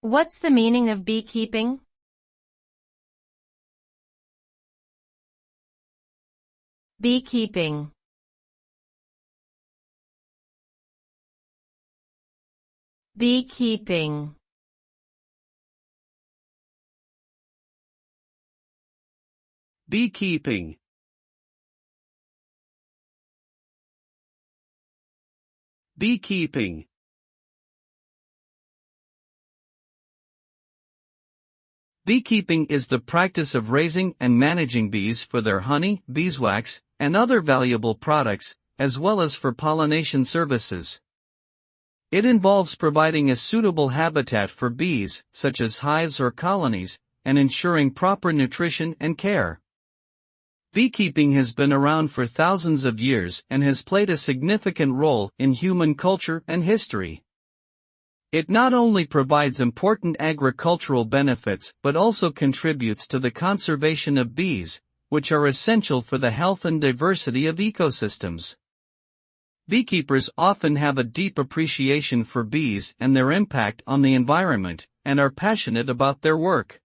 What's the meaning of beekeeping? Beekeeping. Beekeeping. Beekeeping. Beekeeping. Beekeeping is the practice of raising and managing bees for their honey, beeswax, and other valuable products, as well as for pollination services. It involves providing a suitable habitat for bees, such as hives or colonies, and ensuring proper nutrition and care. Beekeeping has been around for thousands of years and has played a significant role in human culture and history. It not only provides important agricultural benefits but also contributes to the conservation of bees, which are essential for the health and diversity of ecosystems. Beekeepers often have a deep appreciation for bees and their impact on the environment, and are passionate about their work.